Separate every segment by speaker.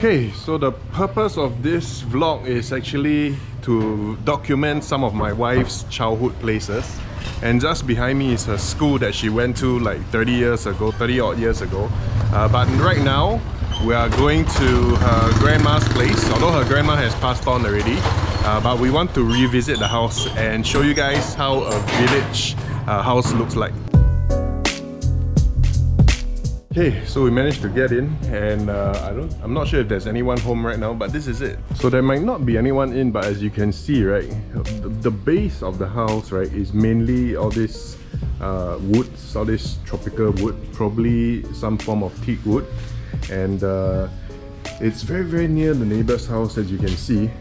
Speaker 1: Okay, so the purpose of this vlog is actually to document some of my wife's childhood places. And just behind me is her school that she went to like 30 odd years ago. But right now, we are going to her grandma's place, although her grandma has passed on already. But we want to revisit the house and show you guys how a village house looks like. Okay, so we managed to get in, and I'm not sure if there's anyone home right now, but this is it. So there might not be anyone in, but as you can see, right, the base of the house, right, is mainly all this woods, all this tropical wood, probably some form of teak wood, and it's very near the neighbor's house, as you can see.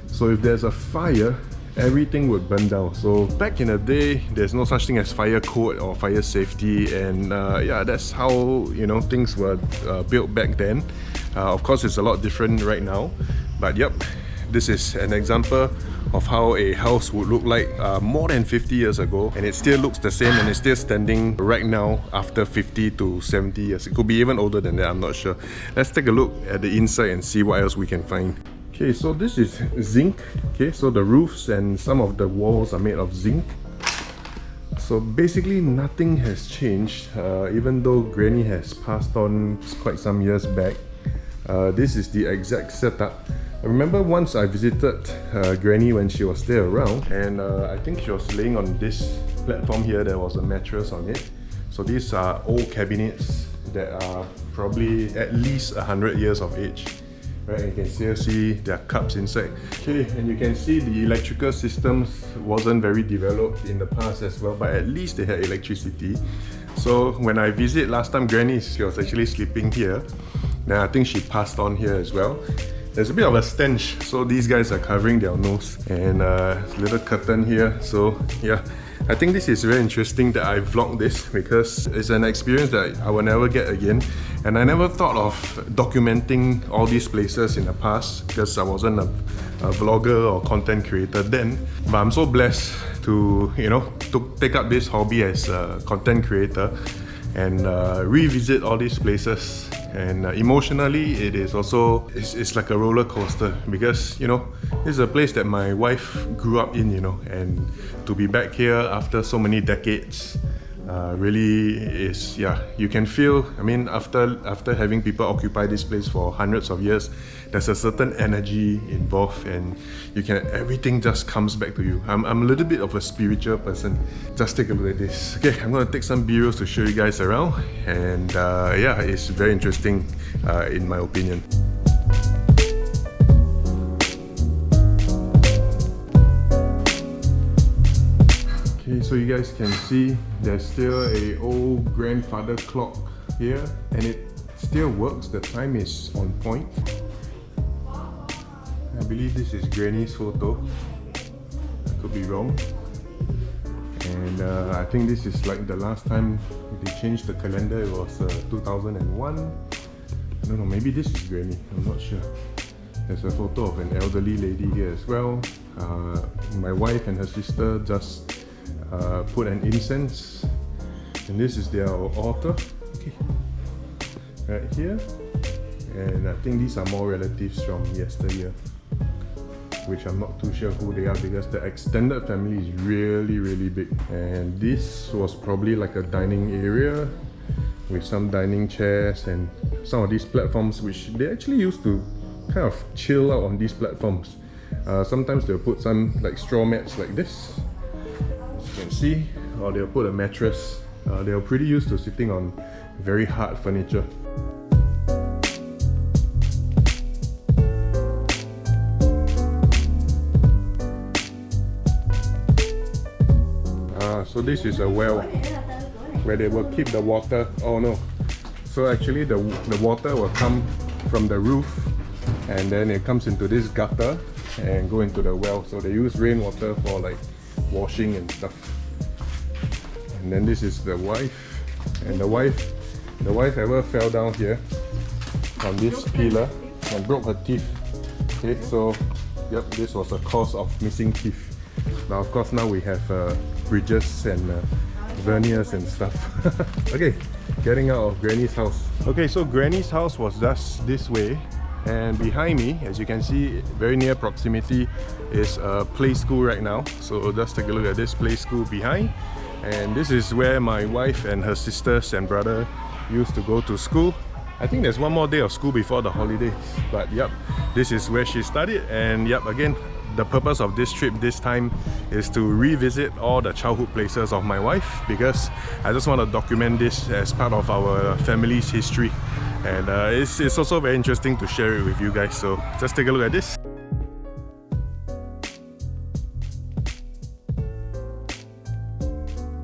Speaker 1: So if there's a fire, everything would burn down. So back in the day, there's no such thing as fire code or fire safety, and yeah, that's how, you know, things were built back then. Of course, it's a lot different right now, but yep, this is an example of how a house would look like more than 50 years ago, and it still looks the same, and it's still standing right now after 50 to 70 years. It could be even older than that, I'm not sure. Let's take a look at the inside and see what else we can find. Okay, so this is zinc. Okay, so the roofs and some of the walls are made of zinc. So basically nothing has changed, even though Granny has passed on quite some years back. This is the exact setup. I remember once I visited Granny when she was still around, and I think she was laying on this platform here. There was a mattress on it. So these are old cabinets that are probably at least 100 years of age. Right, you can still see there are cups inside. Okay, and you can see the electrical systems wasn't very developed in the past as well, but at least they had electricity. So when I visit last time, Granny, she was actually sleeping here. Then I think she passed on here as well. There's a bit of a stench, so these guys are covering their nose, and a little curtain here. So yeah, I think this is very interesting that I vlogged this, because it's an experience that I will never get again. And I never thought of documenting all these places in the past, because I wasn't a vlogger or content creator then. But I'm so blessed to, you know, to take up this hobby as a content creator and revisit all these places. And emotionally, it is also, it's like a roller coaster, because, you know, this is a place that my wife grew up in, you know, and to be back here after so many decades really is, yeah, you can feel, I mean, after having people occupy this place for hundreds of years, there's a certain energy involved, and you can, everything just comes back to you. I'm a little bit of a spiritual person. Just take a look at this. Okay, I'm gonna take some B-rolls to show you guys around, and yeah, it's very interesting in my opinion. Okay, so you guys can see there's still a old grandfather clock here, and it still works. The time is on point. I believe this is Granny's photo. I could be wrong. And I think this is like the last time they changed the calendar. It was 2001. I don't know, maybe this is Granny, I'm not sure. There's a photo of an elderly lady here as well. My wife and her sister just put an incense, and this is their altar. Okay, right here. And I think these are more relatives from yesteryear, which I'm not too sure who they are, because the extended family is really big. And this was probably like a dining area with some dining chairs and some of these platforms, which they actually used to kind of chill out on these platforms. Sometimes they'll put some like straw mats like this, as you can see, or they'll put a mattress. They're pretty used to sitting on very hard furniture. So this is a well where they will keep the water. Oh no! So actually the water will come from the roof, and then it comes into this gutter and go into the well. So they use rainwater for like washing and stuff. And then this is the wife, and the wife ever fell down here on this pillar and broke her teeth. Okay, so yep, this was a cause of missing teeth. Now of course now we have bridges and veneers and stuff. Okay, getting out of Granny's house. Okay, so Granny's house was just this way, And behind me, as you can see, very near proximity is a play school right now. So just take a look at this play school behind. And this is where my wife and her sisters and brother used to go to school. I think there's one more day of school before the holidays. But yep, this is where she studied. And yep, again, the purpose of this trip this time is to revisit all the childhood places of my wife, because I just want to document this as part of our family's history. And it's also very interesting to share it with you guys, so just take a look at this.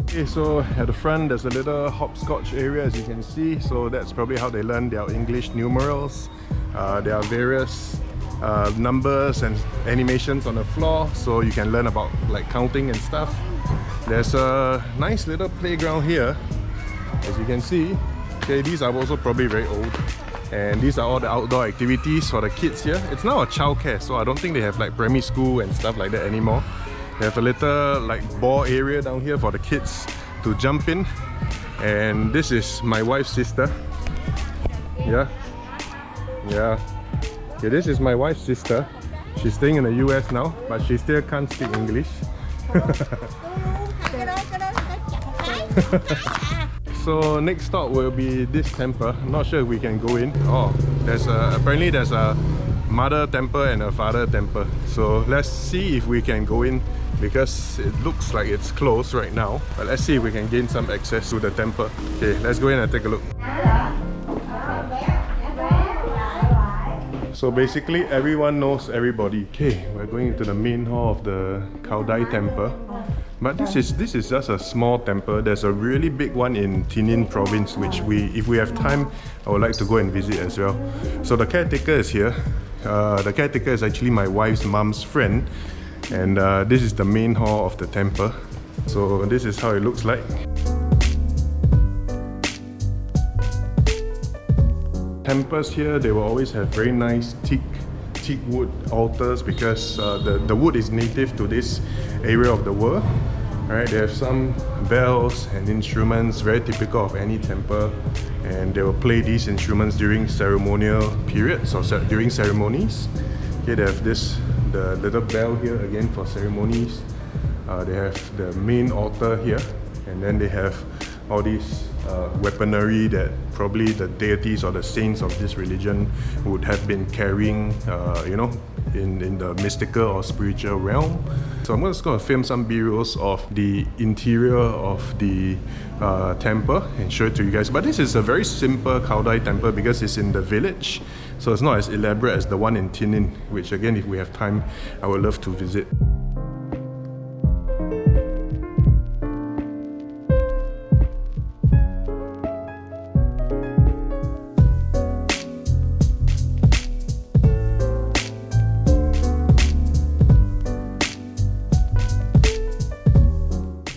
Speaker 1: Okay, so at the front there's a little hopscotch area, as you can see, so that's probably how they learn their English numerals. There are various numbers and animations on the floor, so you can learn about like counting and stuff. There's a nice little playground here, as you can see. Okay, these are also probably very old, and these are all the outdoor activities for the kids here. It's now a childcare, so I don't think they have like primary school and stuff like that anymore. They have a little like ball area down here for the kids to jump in. And this is my wife's sister. Yeah. Okay, this is my wife's sister. She's staying in the US now, but she still can't speak English. So next stop will be this temple. I'm not sure if we can go in. Oh, apparently there's a mother temple and a father temple. So let's see if we can go in, because it looks like it's closed right now. But let's see if we can gain some access to the temple. Okay, let's go in and take a look. So basically everyone knows everybody. Okay, we're going into the main hall of the Cao Dai Temple. But this is just a small temple. There's a really big one in Tinin province, which if we have time, I would like to go and visit as well. So the caretaker is here. The caretaker is actually my wife's mom's friend. And this is the main hall of the temple. So this is how it looks like. Temples here, they will always have very nice teak wood altars, because the wood is native to this area of the world. Right, they have some bells and instruments, very typical of any temple, and they will play these instruments during ceremonial periods or during ceremonies. Okay, they have the little bell here again for ceremonies. They have the main altar here, and then they have all these weaponry that probably the deities or the saints of this religion would have been carrying, you know, in the mystical or spiritual realm. So I'm just going to film some B-rolls of the interior of the temple and show it to you guys. But this is a very simple Cao Dai temple because it's in the village, so it's not as elaborate as the one in Tinin, which again, if we have time, I would love to visit.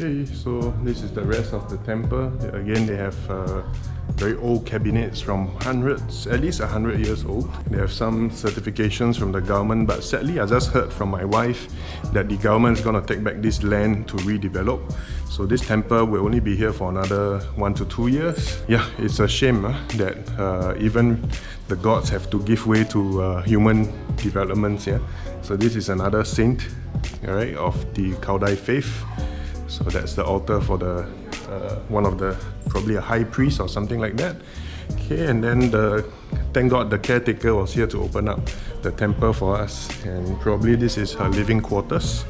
Speaker 1: Okay, so this is the rest of the temple. Again, they have very old cabinets from hundreds, at least 100 years old. They have some certifications from the government, but sadly I just heard from my wife that the government is going to take back this land to redevelop. So this temple will only be here for another 1 to 2 years. Yeah, it's a shame that even the gods have to give way to human developments here. So this is another saint, alright, of the Cao Dai faith. So that's the altar for the one of the, probably a high priest or something like that. Okay, and then thank God the caretaker was here to open up the temple for us, and probably this is her living quarters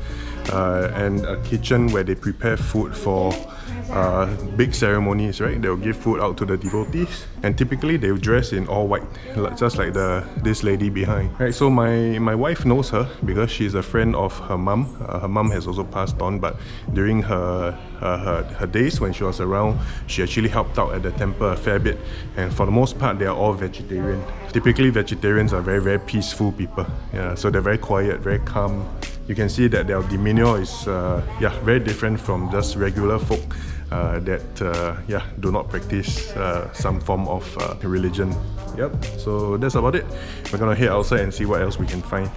Speaker 1: and a kitchen where they prepare food for big ceremonies, right? They'll give food out to the devotees, and typically they'll dress in all white, just like this lady behind. Right, so my wife knows her because she's a friend of her mum. Her mum has also passed on, but during her days when she was around, she actually helped out at the temple a fair bit, and for the most part they are all vegetarian. Typically vegetarians are very, very peaceful people. Yeah, so they're very quiet, very calm. You can see that their demeanor is very different from just regular folk that do not practice some form of religion. Yep, so that's about it. We're gonna head outside and see what else we can find.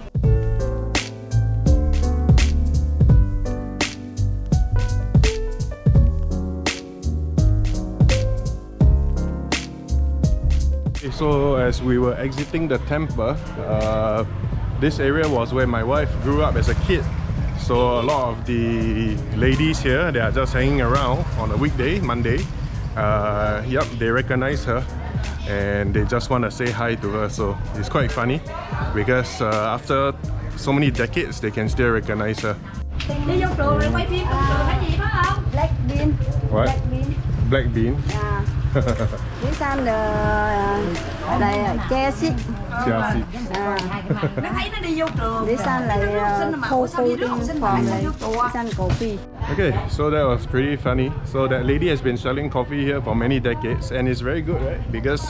Speaker 1: So as we were exiting the temple, this area was where my wife grew up as a kid. So a lot of the ladies here, they are just hanging around on a weekday, Monday. Yep, they recognize her and they just want to say hi to her. So it's quite funny because after so many decades, they can still recognize her.
Speaker 2: Black bean.
Speaker 1: What?
Speaker 2: Black bean.
Speaker 1: Black bean?
Speaker 2: Yeah. This one the chia seed.
Speaker 1: Chia seed.
Speaker 2: This one like cocoa thing from this one coffee.
Speaker 1: Okay, so that was pretty funny. So that lady has been selling coffee here for many decades and it's very good, right? Because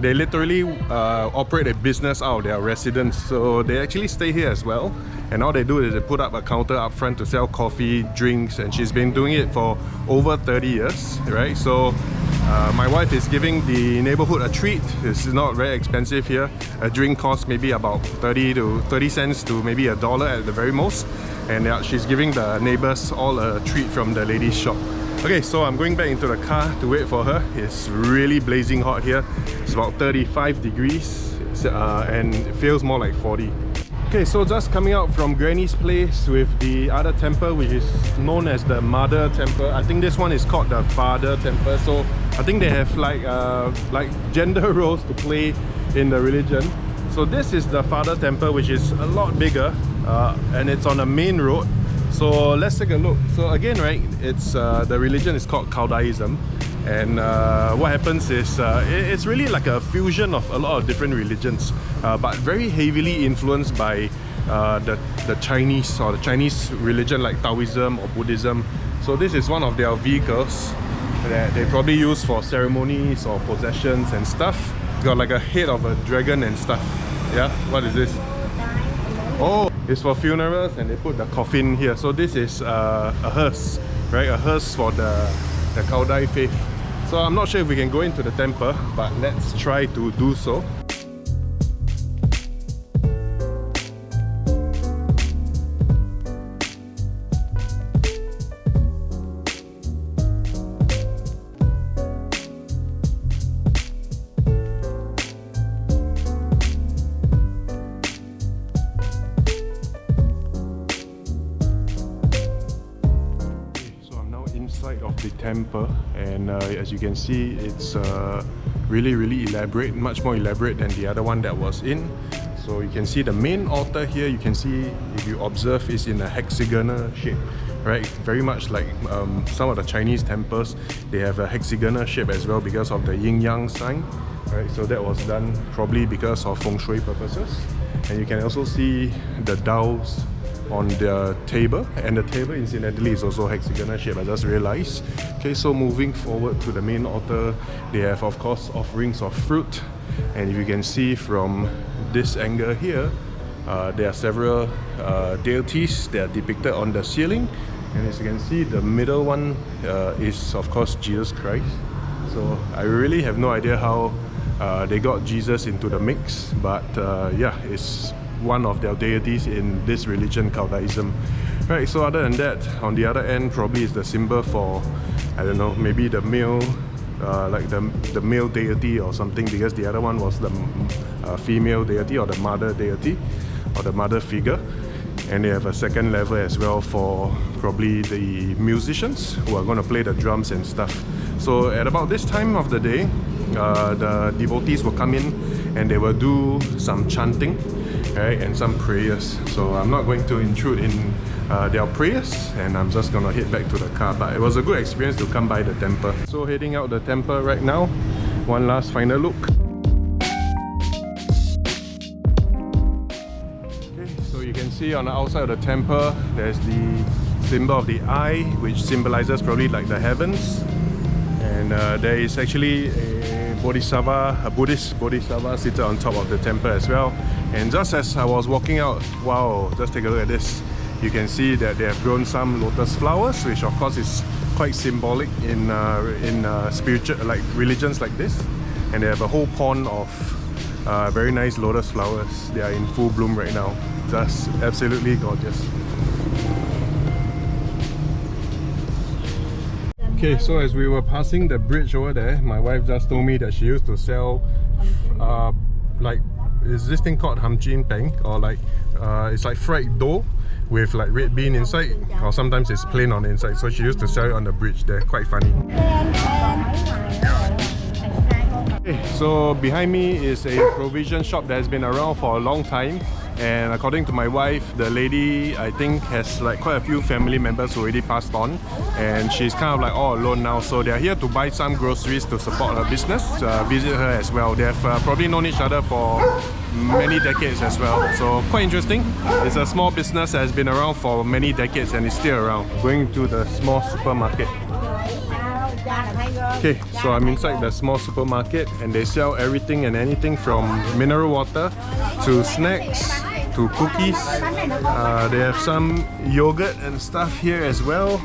Speaker 1: they literally operate a business out of their residence. So they actually stay here as well. And all they do is they put up a counter up front to sell coffee, drinks, and she's been doing it for over 30 years, right? So my wife is giving the neighborhood a treat. It's not very expensive here. A drink costs maybe about 30 cents to maybe $1 at the very most. And she's giving the neighbors all a treat from the lady's shop. Okay, so I'm going back into the car to wait for her. It's really blazing hot here. It's about 35 degrees and it feels more like 40. Okay, so just coming out from Granny's place with the other temple, which is known as the Mother Temple. I think this one is called the Father Temple. So I think they have like gender roles to play in the religion. So this is the Father Temple, which is a lot bigger and it's on a main road. So let's take a look. So again, right, it's the religion is called Cao Daism. And what happens is it's really like a fusion of a lot of different religions, but very heavily influenced by the Chinese or the Chinese religion like Taoism or Buddhism. So this is one of their vehicles that they probably use for ceremonies or possessions and stuff. It's got like a head of a dragon and stuff. Yeah, what is this? Oh, it's for funerals and they put the coffin here. So this is a hearse, right? A hearse for the Cao Dai faith. So I'm not sure if we can go into the temple, but let's try to do so. Of the temple, and as you can see, it's really elaborate, much more elaborate than the other one that was in. So you can see the main altar here, you can see, if you observe, is in a hexagonal shape, right? Very much like some of the Chinese temples, they have a hexagonal shape as well because of the yin-yang sign, right? So that was done probably because of feng shui purposes. And you can also see the Daos on the table, and the table incidentally is also hexagonal shape, I just realized. Okay, so moving forward to the main altar, they have of course offerings of fruit, and if you can see from this angle here, there are several deities that are depicted on the ceiling, and as you can see, the middle one is of course Jesus Christ. So I really have no idea how they got Jesus into the mix, but yeah, it's one of their deities in this religion, Cao Daism. Right, so other than that, on the other end probably is the symbol for, I don't know, maybe the male, like the male deity or something, because the other one was the female deity or the mother deity or the mother figure. And they have a second level as well for probably the musicians who are going to play the drums and stuff. So at about this time of the day, the devotees will come in and they will do some chanting, right, and some prayers. So I'm not going to intrude in their prayers, and I'm just gonna head back to the car. But it was a good experience to come by the temple. So heading out the temple right now, one last final look. Okay, so you can see on the outside of the temple, there's the symbol of the eye, which symbolizes probably like the heavens. And there is actually a bodhisattva, a Buddhist bodhisattva seated on top of the temple as well. And just as I was walking out, wow, just take a look at this. You can see that they have grown some lotus flowers, which of course is quite symbolic in spiritual, like religions like this. And they have a whole pond of very nice lotus flowers. They are in full bloom right now. Just absolutely gorgeous. Okay, so as we were passing the bridge over there, my wife just told me that she used to sell like, is this thing called ham chin peng, or like it's like fried dough with like red bean inside, or sometimes it's plain on the inside. So she used to sell it on the bridge there. Quite funny. Okay, so behind me is a provision shop that has been around for a long time, and according to my wife, the lady I think has like quite a few family members who already passed on, and she's kind of like all alone now. So they're here to buy some groceries to support her business, visit her as well. They have probably known each other for many decades as well, so quite interesting. It's a small business that has been around for many decades and is still around. Going to the small supermarket. Okay, so I'm inside the small supermarket, and they sell everything and anything from mineral water to snacks to cookies. They have some yogurt and stuff here as well,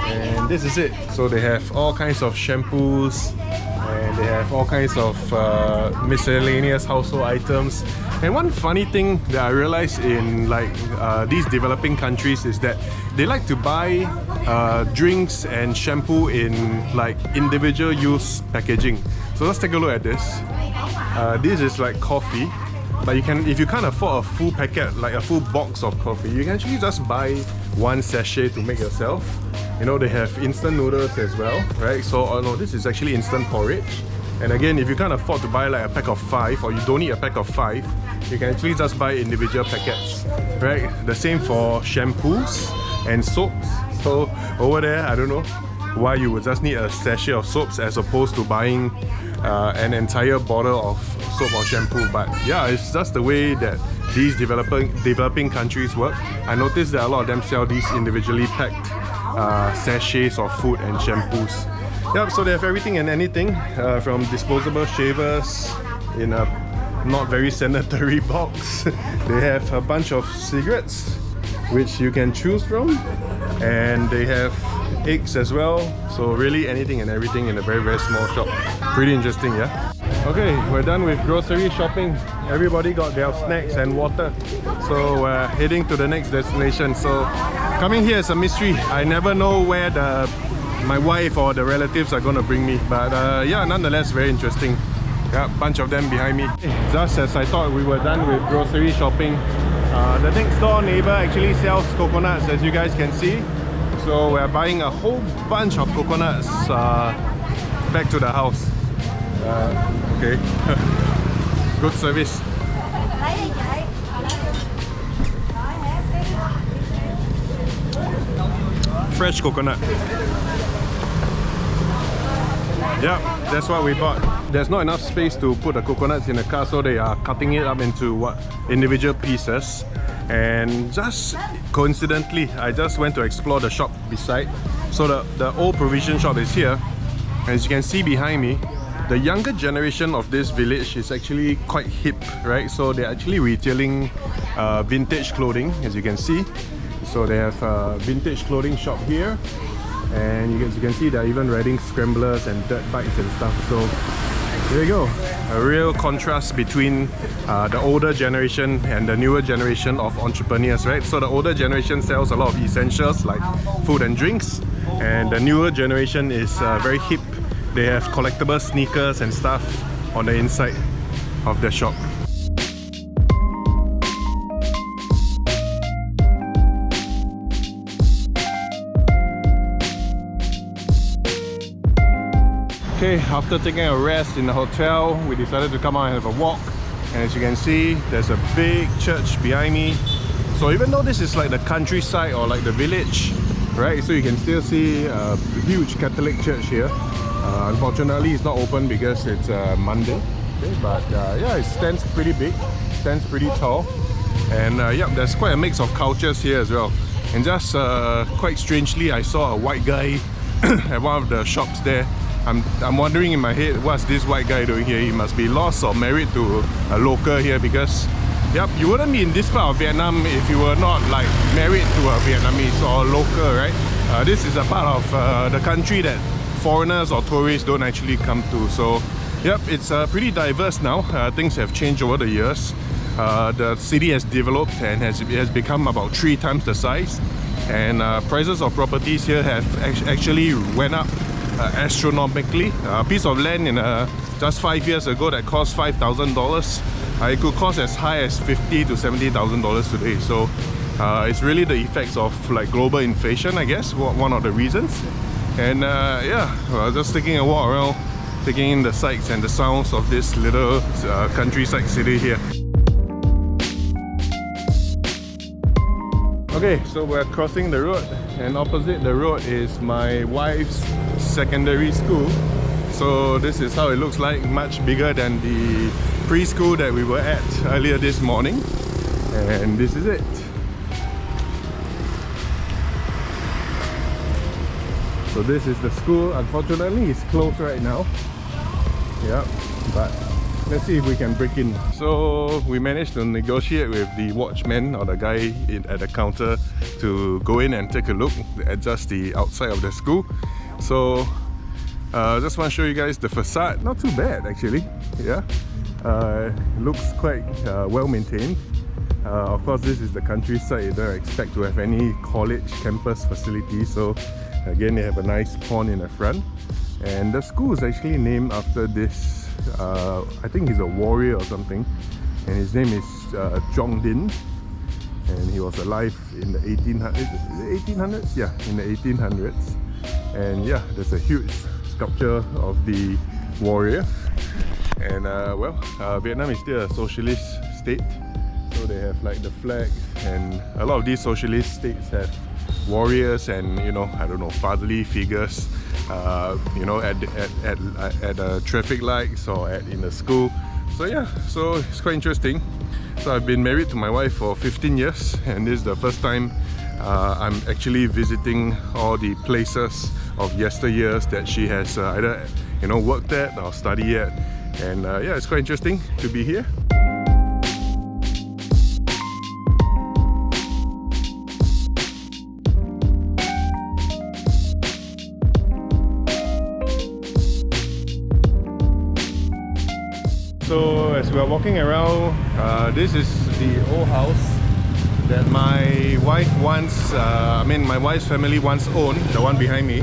Speaker 1: and this is it. So they have all kinds of shampoos, and they have all kinds of miscellaneous household items. And one funny thing that I realized in like these developing countries is that they like to buy drinks and shampoo in like individual use packaging. So let's take a look at this. This is like coffee, but you can, if you can't afford a full packet, like a full box of coffee, you can actually just buy one sachet to make yourself. You know, they have instant noodles as well, right? So, oh no, this is actually instant porridge. And again, if you can't afford to buy like a pack of 5, or you don't need a pack of 5, you can actually just buy individual packets, right? The same for shampoos and soaps. So over there, I don't know why you would just need a sachet of soaps as opposed to buying an entire bottle of soap or shampoo. But yeah, it's just the way that these developing countries work. I noticed that a lot of them sell these individually packed sachets of food and shampoos. Yep, so they have everything and anything from disposable shavers in a not very sanitary box. They have a bunch of cigarettes which you can choose from, and they have eggs as well. So really anything and everything in a very, very small shop. Pretty interesting, yeah? Okay, we're done with grocery shopping. Everybody got their snacks and water. So we're heading to the next destination. So coming here is a mystery. I never know where my wife or the relatives are gonna bring me. But yeah, nonetheless, very interesting. Yeah, bunch of them behind me. Just as I thought we were done with grocery shopping, the next door neighbor actually sells coconuts, as you guys can see. So we're buying a whole bunch of coconuts back to the house. Okay, good service. Fresh coconut. Yeah, that's what we bought. There's not enough space to put the coconuts in the car, so they are cutting it up into individual pieces. And just coincidentally, I just went to explore the shop beside. So the old provision shop is here. As you can see behind me, the younger generation of this village is actually quite hip, right? So they're actually retailing vintage clothing, as you can see. So they have a vintage clothing shop here. And as you can see, they're even riding scramblers and dirt bikes and stuff. So there you go, a real contrast between the older generation and the newer generation of entrepreneurs, right? So the older generation sells a lot of essentials like food and drinks, and the newer generation is very hip. They have collectible sneakers and stuff on the inside of the shop. Okay, after taking a rest in the hotel, we decided to come out and have a walk. And as you can see, there's a big church behind me. So even though this is like the countryside or like the village, right? So you can still see a huge Catholic church here. Unfortunately, it's not open because it's Monday. Okay, but yeah, it stands pretty big, stands pretty tall. And yeah, there's quite a mix of cultures here as well. And just quite strangely, I saw a white guy at one of the shops there. I'm wondering in my head, what's this white guy doing here? He must be lost or married to a local here, because yep, you wouldn't be in this part of Vietnam if you were not like married to a Vietnamese or a local, right? This is a part of the country that foreigners or tourists don't actually come to. So yep, it's pretty diverse now. Things have changed over the years. The city has developed and has become about 3 times the size. And prices of properties here have actually went up astronomically. A piece of land in just 5 years ago that cost $5,000 it could cost as high as $50,000 to $70,000 today. So it's really the effects of like global inflation, I guess, one of the reasons. And yeah, just taking a walk around, taking in the sights and the sounds of this little countryside city here. Okay, so we're crossing the road, and opposite the road is my wife's secondary school. So this is how it looks like, much bigger than the preschool that we were at earlier this morning. And this is it. So this is the school. Unfortunately, it's closed right now. Yeah, but let's see if we can break in. So we managed to negotiate with the watchman or the guy at the counter to go in and take a look, adjust the outside of the school. So just want to show you guys the facade. Not too bad actually. Yeah, looks quite well maintained. Of course, this is the countryside. You don't expect to have any college campus facilities. So again, they have a nice pond in the front. And the school is actually named after this, I think he's a warrior or something. And his name is Cao Dai. And he was alive in the 1800s? Yeah, in the 1800s. And yeah, there's a huge sculpture of the warrior. And well, Vietnam is still a socialist state. So they have like the flag, and a lot of these socialist states have warriors and, you know, I don't know, fatherly figures, you know, at traffic lights or in the school. So yeah, so it's quite interesting. So I've been married to my wife for 15 years, and this is the first time I'm actually visiting all the places of yesteryears that she has either, you know, worked at or studied at. And yeah, it's quite interesting to be here. So as we are walking around, this is the old house that my wife once, my wife's family once owned, the one behind me.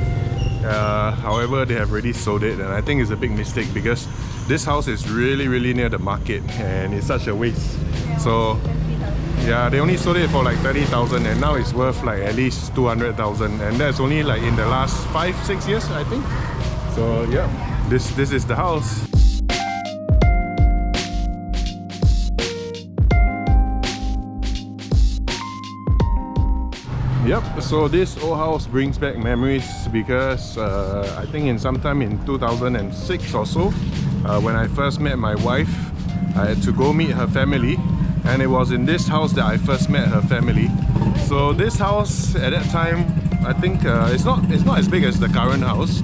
Speaker 1: However, they have already sold it, and I think it's a big mistake because this house is really near the market, and it's such a waste. So yeah, they only sold it for like 30,000, and now it's worth like at least 200,000, and that's only like in the last 5-6 years, I think. So yeah, this is the house. Yep, so this old house brings back memories because I think in sometime in 2006 or so, when I first met my wife, I had to go meet her family, and it was in this house that I first met her family. So this house at that time, I think it's not as big as the current house,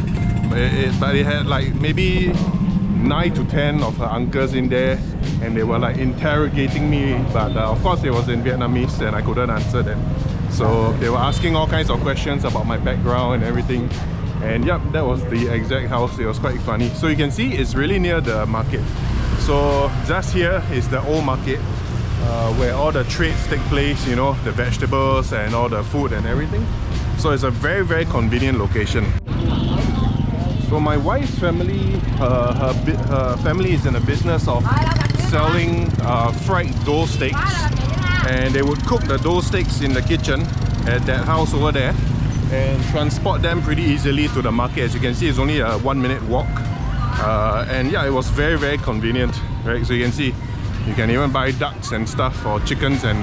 Speaker 1: but it had like maybe 9 to 10 of her uncles in there, and they were like interrogating me, but of course it was in Vietnamese and I couldn't answer them. So they were asking all kinds of questions about my background and everything. And yep, that was the exact house. It was quite funny. So you can see it's really near the market. So just here is the old market where all the trades take place, you know, the vegetables and all the food and everything. So it's a very convenient location. So my wife's family, her family is in the business of selling fried dough steaks. And they would cook the dough steaks in the kitchen at that house over there and transport them pretty easily to the market. As you can see, it's only a 1-minute walk. And yeah, it was very convenient, right? So you can see, you can even buy ducks and stuff, or chickens, and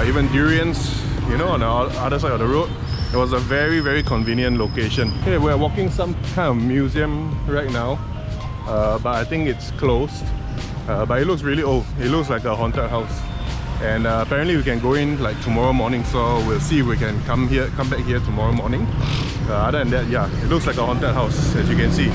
Speaker 1: even durians, you know, on the other side of the road. It was a very convenient location. Okay, we're walking some kind of museum right now, but I think it's closed. But it looks really old. It looks like a haunted house. And apparently we can go in like tomorrow morning, so we'll see if we can come back here tomorrow morning. Other than that, yeah, it looks like a haunted house, as you can see.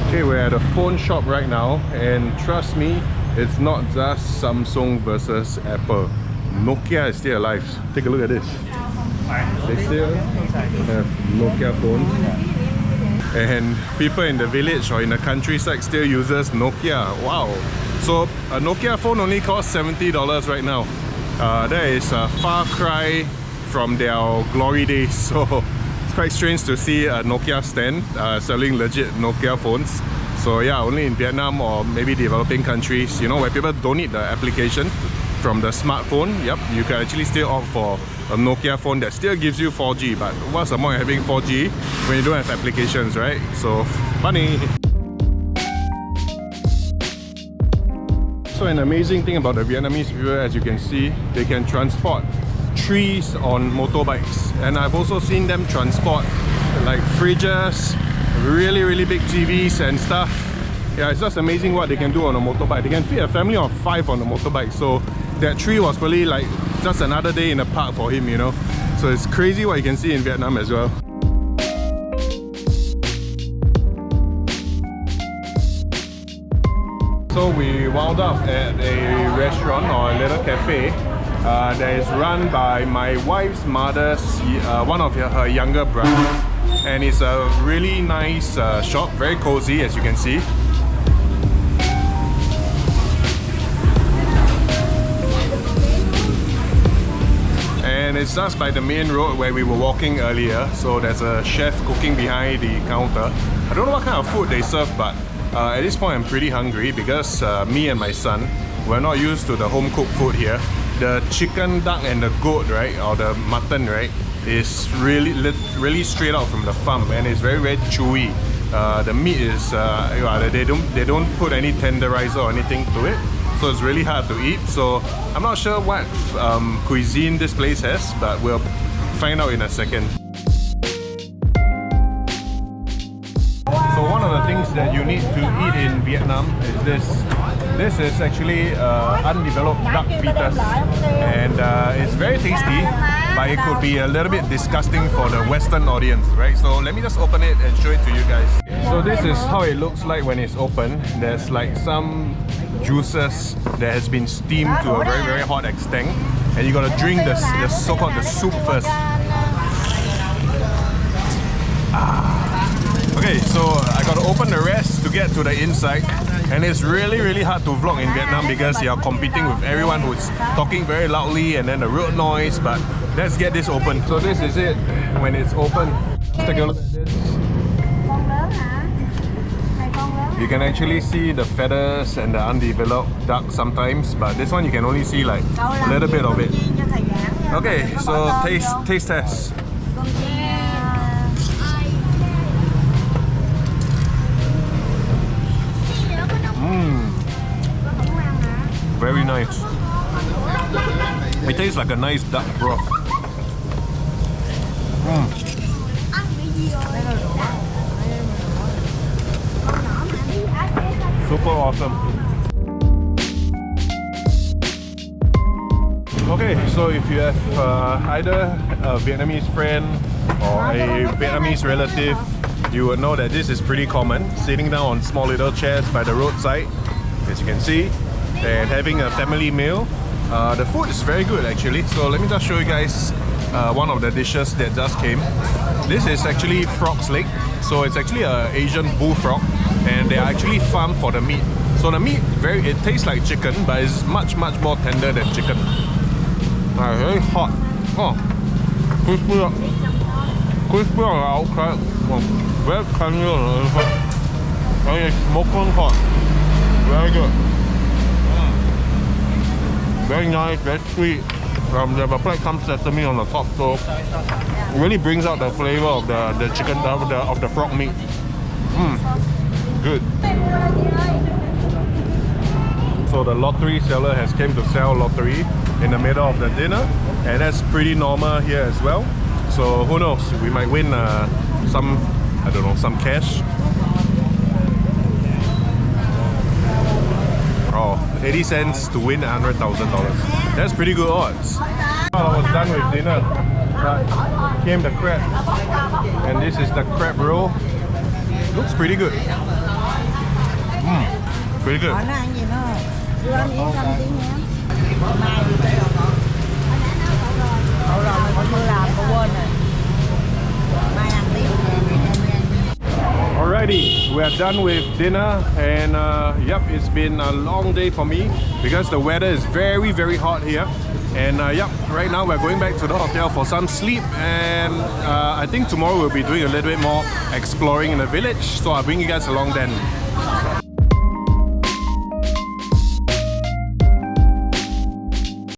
Speaker 1: Okay, we're at a phone shop right now, and trust me, it's not just Samsung versus Apple. Nokia is still alive. Take a look at this. They still have Nokia phones, and people in the village or in the countryside still uses Nokia. Wow! So a Nokia phone only costs $70 right now. That is a far cry from their glory days. So it's quite strange to see a Nokia stand selling legit Nokia phones. So yeah, only in Vietnam or maybe developing countries, you know, where people don't need the application from the smartphone. Yep, you can actually still opt for a Nokia phone that still gives you 4G. But what's the point of having 4G when you don't have applications, right? So funny. So an amazing thing about the Vietnamese people, as you can see, they can transport trees on motorbikes. And I've also seen them transport like fridges, really big TVs and stuff. Yeah, it's just amazing what they can do on a motorbike. They can fit a family of 5 on a motorbike. So that tree was probably like just another day in the park for him, you know. So it's crazy what you can see in Vietnam as well. So we wound up at a restaurant or a little cafe that is run by my wife's mother's, one of her younger brothers. And it's a really nice shop, very cozy as you can see. And it's just by the main road where we were walking earlier. So there's a chef cooking behind the counter. I don't know what kind of food they serve, but at this point I'm pretty hungry because me and my son, we're not used to the home cooked food here. The chicken, duck and the goat, right, or the mutton, right, is really straight out from the farm, and it's very chewy. The meat is they don't put any tenderizer or anything to it, so it's really hard to eat. So I'm not sure what cuisine this place has, but we'll find out in a second. So one of the things that you need to eat in Vietnam is this. This is actually undeveloped duck fetus, and it's very tasty, but it could be a little bit disgusting for the Western audience, right? So let me just open it and show it to you guys. So this is how it looks like when it's open. There's like some juices that has been steamed to a very hot extent, and you gotta drink the so-called the soup first. Okay, so I gotta open the rest to get to the inside, and it's really hard to vlog in Vietnam because you're competing with everyone who's talking very loudly and then the road noise. But let's get this open. So this is it when it's open. Let's take a look at this. You can actually see the feathers and the undeveloped duck sometimes, but this one you can only see like a little bit of it. Okay, so taste test. Very nice. It tastes like a nice duck broth. Super awesome. Okay, so if you have either a Vietnamese friend or a Vietnamese relative, you would know that this is pretty common. Sitting down on small little chairs by the roadside, as you can see, and having a family meal. The food is very good actually. So let me just show you guys one of the dishes that just came. This is actually frog's leg. So it's actually an Asian bullfrog, and they are actually farmed for the meat. So the meat, it tastes like chicken, but it's much more tender than chicken. Very hot. Oh, crispy on the outside, very crunchy on the inside. And it's smoking hot. Very good. Very nice, very sweet. They have applied some sesame on the top, so it really brings out the flavor of the chicken, of the frog meat. Good. So the lottery seller has came to sell lottery in the middle of the dinner, and that's pretty normal here as well. So who knows, we might win some, I don't know, some cash. Oh, 80 cents to win $100,000. That's pretty good odds. I was done with dinner, but came the crab, and this is the crab roll. Looks pretty good. Pretty good. Alrighty, we are done with dinner, and yep, it's been a long day for me because the weather is very hot here. And yeah, right now we're going back to the hotel for some sleep, and I think tomorrow we'll be doing a little bit more exploring in the village, so I'll bring you guys along then.